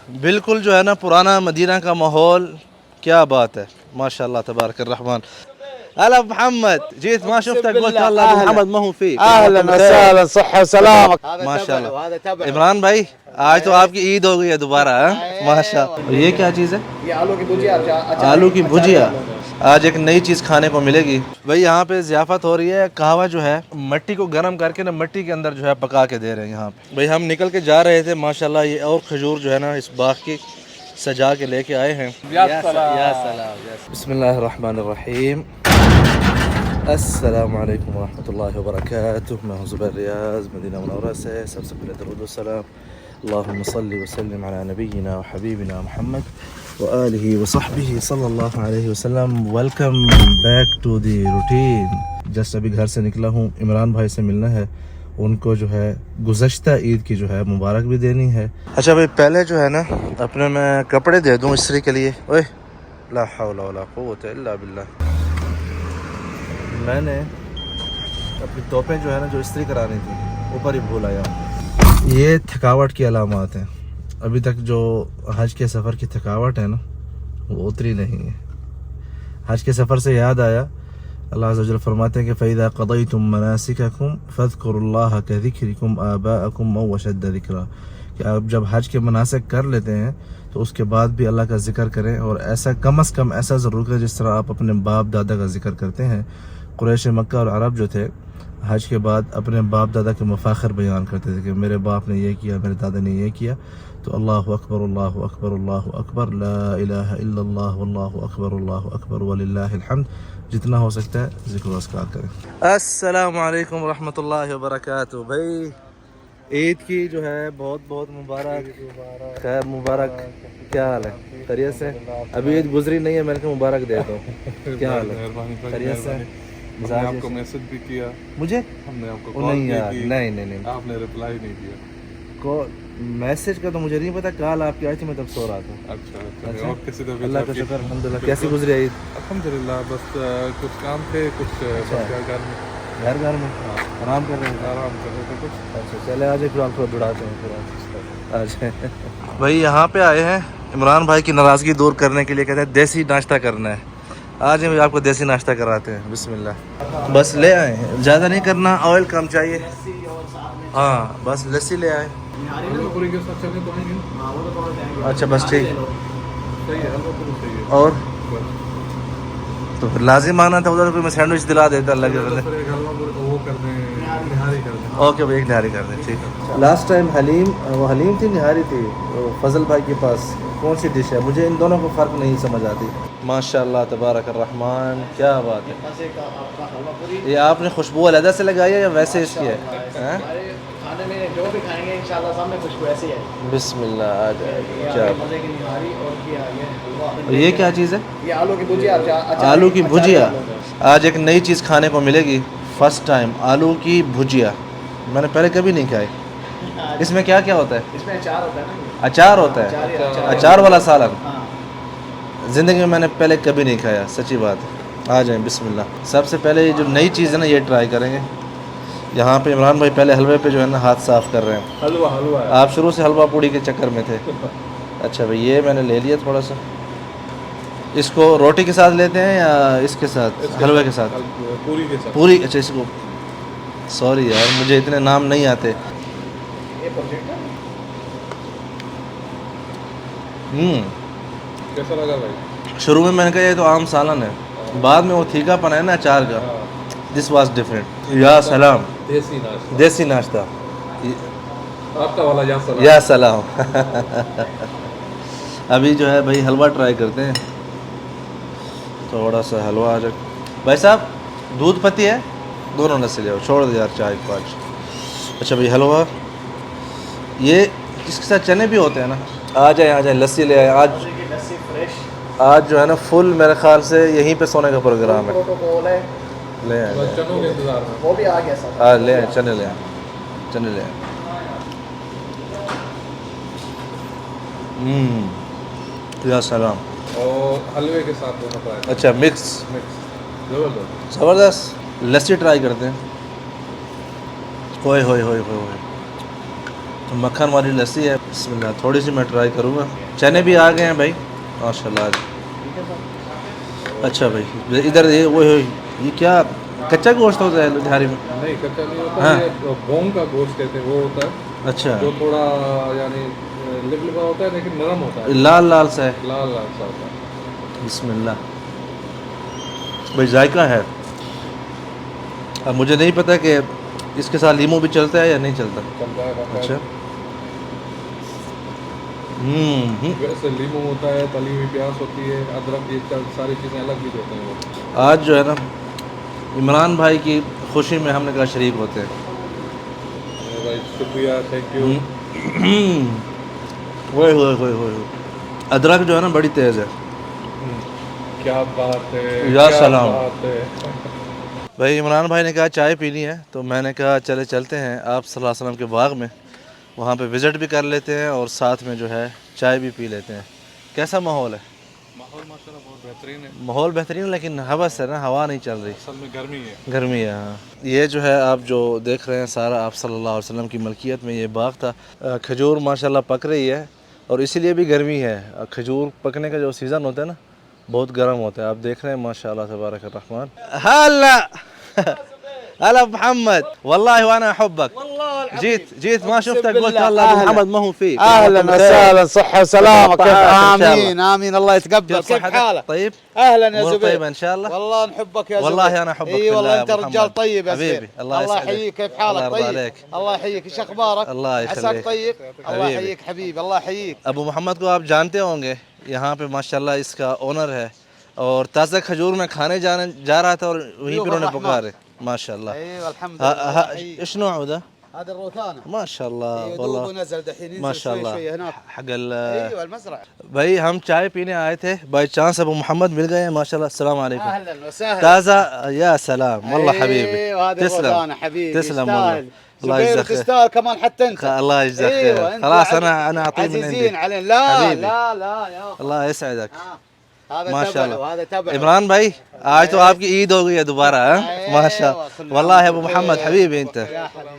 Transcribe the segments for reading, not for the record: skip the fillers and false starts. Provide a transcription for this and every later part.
بالکل جو ہے نا پرانا مدینہ کا ماحول. کیا بات ہے ما شاء الله تبارك الرحمن. هلا محمد جيت ما شفتك قلت والله ابو محمد ما هو فيه. اهلا وسهلا صحة وسلامك. ما شاء الله. عمران بھائی آج تو آپ کی عید ہو گئی ہے دوبارہ. ماشاء اللہ. یہ کیا چیز ہے؟ یہ آلو کی بھجیا. آلو کی بھجیا. آج ایک نئی چیز کھانے کو ملے گی بھائی. یہاں پہ ضیافت ہو رہی ہے. قہوہ جو ہے مٹی کو گرم کر کے نا مٹی کے اندر جو ہے پکا کے دے رہے ہیں یہاں پہ. بھائی ہم نکل کے جا رہے تھے ماشاءاللہ. یہ اور کھجور جو ہے نا اس باغ کی سجا کے لے کے آئے ہیں. یا سلام. بسم اللہ الرحمن الرحیم. السلام علیکم ورحمۃ اللہ وبرکاتہ. میں ہوں زبیر ریاض مدینہ منورہ سے. سب سے پہلے درود و سلام اللہم صلی وسلم علی نبینا و حبیبنا محمد وآلہ وصحبہ صلی اللہ علیہ وسلم. Welcome back to the routine. Just ابھی گھر سے نکلا ہوں. عمران بھائی سے ملنا ہے. ان کو جو ہے گزشتہ عید کی جو ہے مبارک بھی دینی ہے. اچھا بھائی پہلے جو ہے نا اپنے میں کپڑے دے دوں استری کے لیے. اوے لا حول ولا قوت الا باللہ. میں نے اپنی ٹوپیں جو ہے نا جو استری کرانی تھی اوپر ہی بھول آیا ہوں. یہ تھکاوٹ کی علامات ہیں. ابھی تک جو حج کے سفر کی تھکاوٹ ہے نا وہ اتری نہیں ہے. حج کے سفر سے یاد آیا اللہ عز و جل فرماتے ہیں کہ فَإِذَا قَضَيْتُم مَنَاسِكَكُمْ فَاذْكُرُوا اللَّهَ كَذِكْرِكُمْ آبَاءَكُمْ أَوْ أَشَدَّ ذِكْرًا. کہ آپ جب حج کے مناسک کر لیتے ہیں تو اس کے بعد بھی اللہ کا ذکر کریں. اور ایسا کم از کم ایسا ضرور کریں جس طرح آپ اپنے باپ دادا کا ذکر کرتے ہیں. قریش مکہ اور عرب جو تھے حج کے بعد اپنے باپ دادا کے مفاخر بیان کرتے تھے کہ میرے باپ نے یہ کیا میرے دادا نے یہ کیا. تو اللہ اکبر اللہ اکبر اللہ اکبر لا الہ الا اللہ واللہ اکبر اللہ اکبر وللہ الحمد. جتنا ہو سکتا ہے ذکر و اذکار کریں. السلام علیکم ورحمۃ اللہ وبرکاتہ. بھائی عید کی جو ہے بہت بہت مبارک. خیر مبارک. کیا حال ہے؟ خیریت سے؟ ابھی عید گزری نہیں ہے میں نے کہا مبارک دے دو. کیا حال ہے؟ خیریت سے؟ ہم نے آپ کو میسج بھی کیا. مجھے ہم نے آپ کو کال بھی کی. نہیں آپ نے رپلائی نہیں کیا. میسج کا تو مجھے نہیں پتا. کال آپ کی آئی تھی میں تب سو رہا تھا. اچھا. اور کسی طرح اللہ کا شکر الحمدللہ. کیسی گزری عید؟ الحمدللہ. بس کچھ کام تھے کچھ گھر میں آرام کر رہے ہیں. آرام کر رہے تھے کچھ. اچھا چلے آج پھر آپ کو بڑھاتے ہیں پھر آج. بھائی یہاں پہ آئے ہیں عمران بھائی کی ناراضگی دور کرنے کے لیے. کہتے ہیں دیسی ناشتہ کرنا ہے. آج ہم آپ کو دیسی ناشتہ کراتے ہیں. بسم اللہ. بس لے آئے زیادہ نہیں کرنا. آئل کم چاہیے. ہاں بس لسی لے آئے. اچھا بس ٹھیک. اور تو پھر لازم آنا تھا ادھر. میں سینڈوچ دلا دیتا اللہ کے بندے. اوکے بھائی ایک نہاری کر دیں. ٹھیک ہے. لاسٹ ٹائم حلیم وہ حلیم تھی نہاری تھی فضل بھائی کے پاس. کون سی ڈش ہے مجھے ان دونوں کو فرق نہیں سمجھ آتی. ماشاء اللہ تبارک الرحمن. کیا بات ہے. یہ آپ نے خوشبو علیحدہ سے لگائی ہے یا ویسے اس کی ہے؟ کھانے میں جو بھی کھائیں گے انشاءاللہ سامنے خوشبو ایسی ہے. بسم اللہ. آ جائے. کیا مزے کی نہاری. اور یہ کیا چیز ہے؟ یہ آلو کی بھجیا. آلو کی بھجیا. آج ایک نئی چیز کھانے کو ملے گی. فرسٹ ٹائم آلو کی بھجیا. میں نے پہلے کبھی نہیں کھائی. اس میں کیا کیا ہوتا ہے؟ اس میں اچار ہوتا ہے نا. اچار ہوتا ہے. اچار والا سالن زندگی میں میں نے پہلے کبھی نہیں کھایا. سچی بات ہے. آ جائیں بسم اللہ. سب سے پہلے یہ جو نئی چیز ہے نا یہ ٹرائی کریں گے. یہاں پہ عمران بھائی پہلے حلوے پہ جو ہے نا ہاتھ صاف کر رہے ہیں. حلوہ آپ شروع سے حلوہ پوڑی کے چکر میں تھے. اچھا بھائی یہ میں نے لے لیا تھوڑا سا. اس کو روٹی کے ساتھ لیتے ہیں یا اس کے ساتھ حلوے کے ساتھ؟ پوری کے ساتھ. پوری. اچھا اس کو سوری یار مجھے اتنے نام نہیں آتے. کیسا لگا بھائی؟ شروع میں نے کہا یہ تو عام سالن ہے. بعد میں وہ تھیکا پن ہے نا اچار کا. This was different. یا سلام. دیسی ناشتہ. آپ کا والا یا سلام. یا سلام. ابھی جو ہے بھائی حلوہ ٹرائی کرتے ہیں. تھوڑا سا حلوہ آ جائے. بھائی صاحب دودھ پتی ہے دونوں نسل لے. چھوڑ دو یار چائے 5. اچھا بھائی حلوہ. یہ اس کے ساتھ چنے بھی ہوتے ہیں نا. آ جائیں لسی لے آئے. آج جو ہے نا فل میرے خیال سے یہیں پہ سونے کا پروگرام ہے. لے آئے چنوں کے انتظار میں. وہ بھی آ گیا. لے آئے چنے لے آئے. چنے لے آئے. یا سلام. اور حلوے کے ساتھ دونوں کا. اچھا مکس. زبردست. لسی ٹرائی کرتے ہیں. ہوئے ہوئے ہوئے ہوئے ہوئے. मक्खन वाली लस्सी है। बिस्मिल्लाह, थोड़ी सी मैं ट्राई करूँगा। चने भी आ गए हैं भाई माशाल्लाह। अच्छा भाई, इधर ये क्या कच्चा गोश्त होता है लुधियारी में? नहीं कच्चा नहीं होता, हाँ। ये भोंग का गोश्त कहते हैं, वो होता है अच्छा, जो थोड़ा यानी लिबलिबा होता है लेकिन नरम होता है, लाल लाल सा है। लाल लाल सा होता है। बिस्मिल्लाह भाई, जायका है। अब मुझे नहीं पता कि इसके साथ लीमू भी चलता है या नहीं चलता। चलता है बाकायदा। अच्छा। वैसे लीमू होता है, तली हुई प्याज होती है, अदरक, ये सारी चीज़ें अलग भी देते हैं वो। आज जो है ना इमरान भाई की खुशी में हमने कहा शरीक होते हैं। भाई शुक्रिया, थैंक यू। ओए होए होए होए, अदरक जो है ना बड़ी तेज़ है। क्या बात है, या क्या सलाम। बात है। भाई इमरान भाई ने कहा चाय पीनी है, तो मैंने कहा चले चलते हैं आप सल्लल्लाहु अलैहि वसल्लम के बाग में, वहाँ पे विज़िट भी कर लेते हैं और साथ में जो है चाय भी पी लेते हैं। कैसा माहौल है? माहौल माशाल्लाह बहुत बेहतरीन है। माहौल बेहतरीन है, लेकिन हवस है ना, हवा नहीं चल रही। असल में गर्मी है। गर्मी है हाँ। ये जो है आप जो देख रहे हैं सारा आप सल्लल्लाहु अलैहि वसल्लम की मलकियत में ये बाग था। खजूर माशाल्लाह पक रही है और इसीलिए भी गर्मी है। खजूर पकने का जो सीज़न होता है ना बहुत गर्म होता है। आप देख रहे हैं माशाल्लाह तबारक रहमान। हला هلا ابو محمد، والله وانا احبك. جيت ما شفتك قلت والله ابو محمد ما هو فيك. اهلا وسهلا، صحه وسلامه، كيف؟ إن شاء الله. امين امين، الله يتقبل. كيف كيف صحتك؟ حالك؟ طيب اهلا يا أمور زبير. طيبة ان شاء الله. والله نحبك يا زبير. والله انا احبك اي في الله والله يا انت أبو رجال محمد. طيب يا حبيبي زبير. الله الله يسعدك. يحييك، كيف الله حالك؟ يرضى طيب عليك. الله يحييك، ايش اخبارك؟ الله يخليك. عساك طيب. الله حبيبي. يحييك حبيبي، الله يحييك. अबू मोहम्मद को आप जानते होंगे, यहाँ पे माशाल्लाह इसका ओनर है और ताज़ा खजूर में खाने जा रहा था और वहीं पर उन्होंने पुकारे माशाल्लाह। ايوه الحمد لله. ايش نوعه ده؟ هذا الروثانه. ما شاء الله ايوه دوب والله ونزل دحين، ينزل ما شاء شوي الله شوي هناك. حق ايوه المزرعه. भाई हम चाय पीने आए थे, बाई चांस अबू मोहम्मद मिल गए हैं माशाल्लाह। अस्सलाम वालेकुम। اهلا وسهلا. ताज़ा या सलाम والله حبيبي. ايوه هذا الروثانه حبيبي، تسلم والله. يستاهل. الله زبير يجزاك خير. تستاهل كمان حتى انت. الله يجزاك خير. ايوه انت خلاص انا اعطيه من عزيزين عندي. علينا. لا حبيبي. لا لا يا أخي. الله يسعدك هذا माशाल्लाह। تبعه، هذا تبعه. इमरान भाई आज तो आपकी ईद हो गई है दोबारा। माशाल्लाह वल्लाह अबू मोहम्मद हबीबी इंत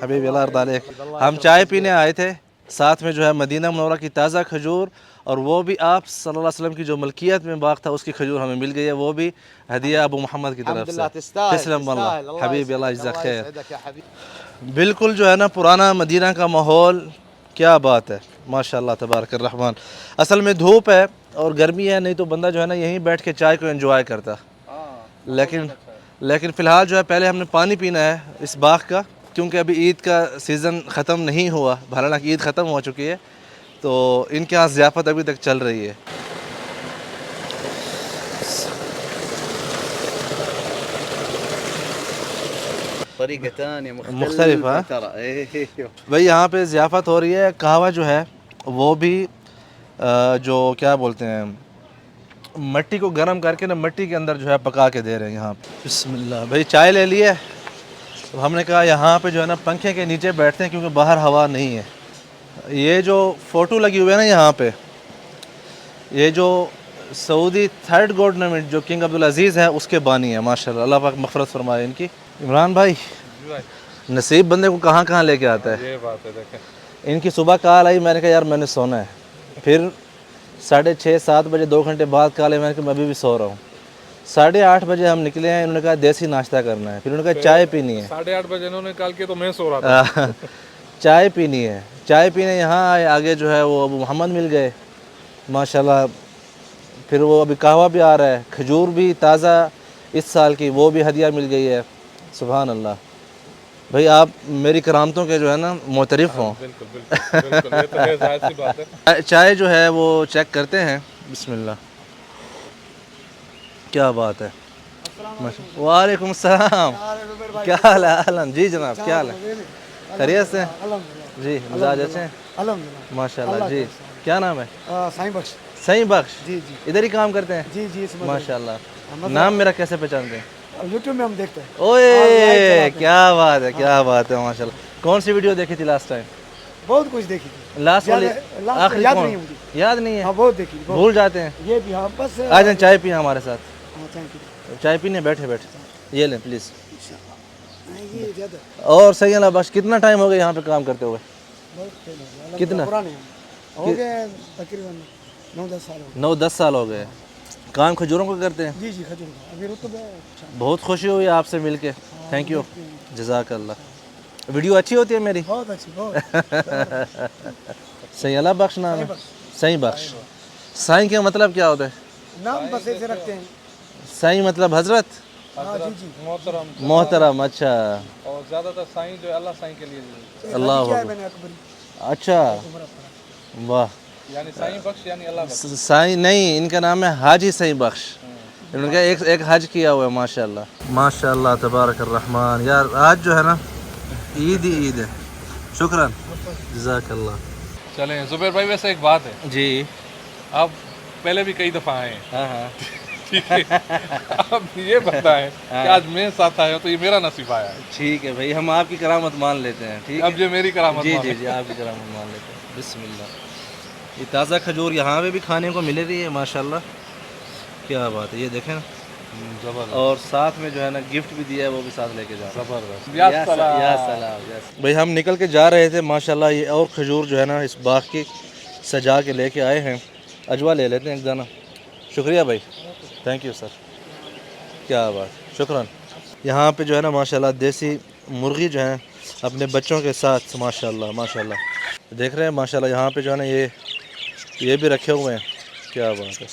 हबीबी अल्लाह अर्दा अलैक। हम चाय पीने आए थे, साथ में जो है मदीना मुनव्वरा की ताज़ा खजूर और वो भी आप सल्लल्लाहु अलैहि वसल्लम की जो मलकियत में बाग था उसकी खजूर हमें मिल गई है, वो भी हदिया अबू मोहम्मद की तरफ الحمد لله से। تستاهل. तस्लम वल्लाह الله हबीबी अल्लाह يسعدك. इज्जत الله खैर। يسعدك يا حبيبي. बिल्कुल जो है ना पुराना मदीना का माहौल, क्या बात है माशाल्लाह तबारक रहमान। असल में धूप है और गर्मी है, नहीं तो बंदा जो है ना यहीं बैठ के चाय को एंजॉय करता। लेकिन फ़िलहाल जो है पहले हमने पानी पीना है इस बाग का, क्योंकि अभी ईद का सीज़न ख़त्म नहीं हुआ। हालांकि ईद ख़त्म हो चुकी है तो इनके यहाँ ज़ियाफ़त अभी तक चल रही है। طريقة ثانية مختلفة. ترى. ايوه भाई यहाँ पे ज़ियाफ़त हो रही है। कहवा जो है वो भी जो क्या बोलते हैं मट्टी को गर्म करके ना मट्टी के अंदर जो है पका के दे रहे हैं यहाँ पे। बिस्मिल्लाह भाई चाय ले लिए। तो हमने कहा यहाँ पे जो है ना पंखे के नीचे बैठते हैं क्योंकि बाहर हवा नहीं है। ये जो फ़ोटो लगी हुई है ना यहाँ पे, ये जो सऊदी थर्ड गवर्नमेंट जो किंग अब्दुल अजीज़ है उसके बानी है माशाल्लाह, अल्लाह पाक मग़फ़िरत फरमाए इनकी। इमरान भाई नसीब बंदे को कहाँ कहाँ लेके आता है। ये बात है, देखें इनकी सुबह कॉल आई, मैंने कहा यार मैंने सोना है। फिर 6:30-7 बजे 2 घंटे बाद कॉल आई, मैंने कहा मैं अभी भी सो रहा हूँ। 8:30 बजे हम निकले हैं, इन्होंने कहा देसी नाश्ता करना है। फिर उन्होंने कहा चाय पीनी है। 8:30 बजे इन्होंने कॉल किया तो मैं सो रहा था। चाय पीनी है। चाय पीने यहाँ आए, आगे जो है वो अबू मोहम्मद मिल गए माशाल्लाह। फिर वो अभी कहवा भी आ रहा है, खजूर भी ताज़ा इस साल की वो भी हदिया मिल गई है। सुभान अल्लाह। भाई आप मेरी करामतों के जो है ना मोतरिफ़ हों। बिल्कुल बिल्कुल बिल्कुल, ये तो है, जाहिर सी बात है। चाय जो है वो चेक करते हैं। बिस्मिल्लाह, क्या बात है। वालेकुम सलाम, क्या हाल है? अहलन जी जनाब, क्या हाल है? खैरियत से जी? मिजाज अच्छे हैं माशाल्लाह जी। क्या नाम है? साईं बख्श। सही बख्श जी जी इधर ही काम करते हैं? जी जी माशाल्लाह। नाम मेरा कैसे पहचानते हैं? यूट्यूब में हम देखते हैं। ओए क्या बात है, क्या बात है माशाल्लाह। कौन सी वीडियो देखी थी लास्ट टाइम? बहुत कुछ देखी थी। लास्ट वाली लास्ट आखिरी याद कौन? नहीं है मुझे। याद नहीं है? हाँ बहुत देखी, भूल जाते हैं। ये भी हाँ बस आ जाए चाय पिए हमारे साथ। हाँ, थैंक यू। चाय पीने बैठे बैठे, ये लें प्लीज़। ये ज़्यादा और सही है ना बस। कितना टाइम हो गया यहाँ पे काम करते हुए? बहुत फेल हो गया अलग कितना? पुराने हैं। हो गए तकरीबन 9-10 साल हो 9-10 साल हो गए। काम खजूरों को करते हैं। गए। जी खजूर का अभी रुतब है अच्छा। बहुत खुशी हुई आपसे मिलके, थैंक यू, जज़ाकल्लाह। वीडियो अच्छी होती है मेरी? बहुत अच्छी बहुत सही अल्लाह बख्श नाम है, सही बख्श। साईं का मतलब क्या होता है? नाम बस ऐसे रखते हैं। साईं मतलब हजरत, हाँ जी जी मोहतरम। मोहतरम। अच्छा और ज़्यादातर साईं जो है अल्लाह साईं के लिए जो है। अल्लाह क्या है अकबर। मैंने अकबरी अच्छा उमरा पड़ा। वाह। यानी साईं बख्श यानी अल्लाह बख्श। साईं नहीं, इनका नाम है हाजी साईं बख्श। इनका एक हज किया हुआ है माशाल्लाह माशाल्लाह तबारक रहमान। यार आज जो है ना ईद ही ईद है। शुक्रान, जज़ाकल्लाह। चलें ज़ुबैर भाई, वैसे एक बात है, जी आप पहले भी कई दफ़ा आए हैं, हाँ हाँ ठीक है? अब ये बताएं कि आज मेरे साथ आए हो तो ये मेरा नसीब आया है। ठीक है भाई, हम आपकी करामत मान लेते हैं। ठीक अब ये मेरी करामत जी माने। जी जी, आपकी करामत मान लेते हैं। बिस्मिल्लाह। ये ताज़ा खजूर यहाँ पे भी खाने को मिल रही है माशाल्लाह, क्या बात है। ये देखें ना, ज़बरदस्त और साथ में जो है ना गिफ्ट भी दिया है, वो भी साथ लेके जा रहे हैं। ज़बरदस्त। या सलाम। भाई हम निकल के जा रहे थे माशाल्लाह। ये और खजूर जो है ना इस बाग की सजा के लेके आए हैं। अजवा ले लेते हैं एक दाना। शुक्रिया भाई, थैंक यू सर, क्या बात, शुक्रान। यहाँ पे जो है ना माशाल्लाह देसी मुर्गी जो है अपने बच्चों के साथ माशाल्लाह माशाल्लाह देख रहे हैं माशाल्लाह। यहाँ पे जो है ना ये भी रखे हुए हैं, क्या बात है।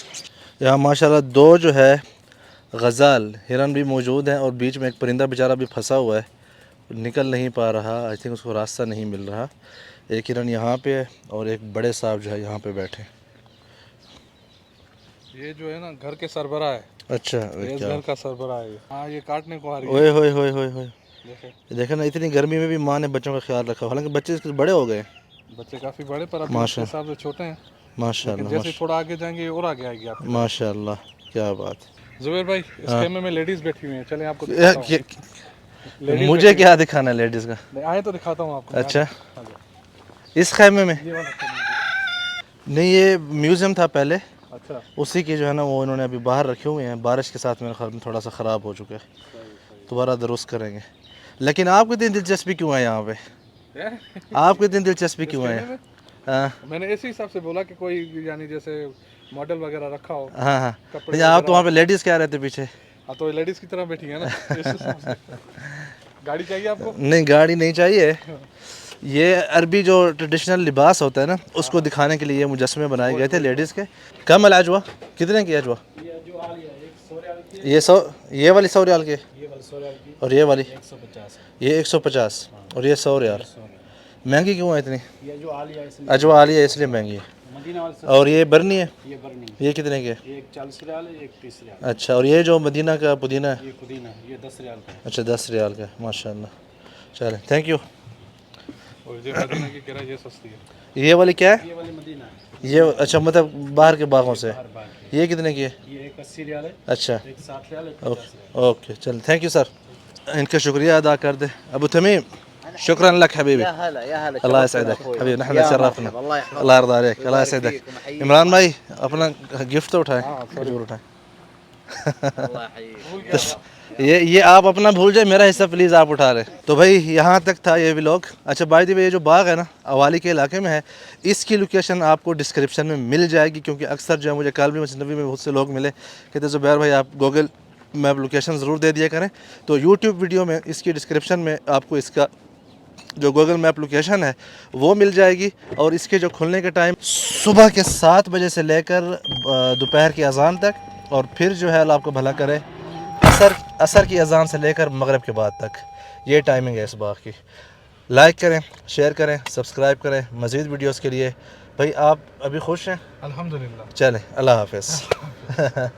यहाँ माशाल्लाह दो जो है गज़ाल हिरन भी मौजूद हैं और बीच में एक परिंदा बेचारा भी फंसा हुआ है, निकल नहीं पा रहा। आई थिंक उसको रास्ता नहीं मिल रहा। एक हिरन यहाँ पे है और एक बड़े साहब जो है यहाँ पे बैठे हैं। ये जो है ना घर के सरबराह है, अच्छा ये क्या, घर का सरबराह है। हाँ, ये काटने को आ रही ओए होए होए होए होए। है। देखे ना, इतनी गर्मी में भी माँ ने बच्चों का ख्याल रखा। हालांकि बच्चे इसके बड़े हो गए, बच्चे काफ़ी बड़े पर अभी उसके माशा- हिसाब से छोटे हैं। माशाल्लाह जैसे थोड़ा आगे जाएंगे और आगे आएगी आप। माशाल्लाह, क्या बात। जुबैर भाई, इस खेमे में लेडीज बैठी हुई हैं, चलें आपको ये- दिखाता हूँ। ये- Ladies मुझे क्या दिखाना है लेडीज़ का? नहीं, आए तो दिखाता हूँ आपको। अच्छा, इस खैमे में ये वाला खेमा। नहीं, ये म्यूज़ियम था पहले, अच्छा, उसी की जो है ना वो इन्होंने अभी बाहर रखे हुए हैं। बारिश के साथ मेरे ख्याल में थोड़ा सा ख़राब हो चुका है, दोबारा दुरुस्त करेंगे। लेकिन आपको इतनी दिलचस्पी क्यों है यहाँ पे? आपको इतनी दिलचस्पी क्यों है? हाँ मैंने इसी हिसाब से बोला कि कोई यानी जैसे मॉडल वगैरह रखा हो। हाँ हाँ। कपड़े नहीं, आप तो वहाँ पे लेडीज़ क्या रहते पीछे? हाँ, तो लेडीज की तरह बैठी है ना, इस हिसाब से। गाड़ी चाहिए आपको? नहीं, गाड़ी नहीं चाहिए। ये अरबी जो ट्रेडिशनल लिबास होता है ना, उसको दिखाने के लिए ये मुजस्मे बनाए गए थे लेडीज़ के। कम अजवा कितने की अजवा? ये वाली 100 रियाल की, और ये वाली 150, और ये 100 रियाल। महंगी क्यों है इतनी? ये जो आलिया है इसलिए अजवा आली है इसलिए महंगी है। मदीना वाले से और ये बरनी है, ये बर्नी, ये कितने की है? ये एक 40 रियाल है, एक 30 रियाल। अच्छा, और ये जो मदीना का पुदीना है? ये पुदीना ये 10 रियाल का है। अच्छा, 10 रियाल का, माशाल्लाह। चलें, थैंक यू। और ये मदीना की किराया ये सस्ती है। ये वाली क्या है? ये वाली मदीना है, ये अच्छा, मतलब बाहर के बागों से। हर बार की। ये कितने की है? ये एक 80 रियाल है, अच्छा, एक 60 रियाल, एक 50 रियाल। ओके, चल, थैंक यू सर। इनका शुक्रिया अदा कर दे अबू तमीम। शुक्रान लक हबीबी, अल्लाह यसअदक हबीबी, नहन शरफना, अल्लाह यरदा अलैक, अल्लाह यसअदक। इमरान भाई अपना गिफ्ट तो उठाएं, खजूर उठाएं। तो ये आप अपना भूल जाए, मेरा हिस्सा प्लीज़ आप उठा रहे। तो भाई यहाँ तक था ये व्लॉग। अच्छा, बाय द वे, ये जो बाग है ना अवाली के इलाके में है, इसकी लोकेशन आपको डिस्क्रिप्शन में मिल जाएगी। क्योंकि अक्सर जो है मुझे कालवी मसनवी में बहुत से लोग मिले, कहते ज़ुबैर भाई आप गूगल मैप लोकेशन ज़रूर दे दिया करें। तो यूट्यूब वीडियो में इसकी डिस्क्रिप्शन में आपको इसका जो गूगल मैप लोकेशन है वो मिल जाएगी। और इसके जो खुलने के टाइम सुबह के 7 बजे से लेकर दोपहर की अजान तक, और फिर जो है अल्लाह आपको भला करे असर की अजान से लेकर मगरिब के बाद तक, ये टाइमिंग है इस बाग की। लाइक करें, शेयर करें, सब्सक्राइब करें मज़ीद वीडियोस के लिए। भाई आप अभी खुश हैं? अल्हम्दुलिल्लाह। चलें, अल्लाह हाफ़िज़।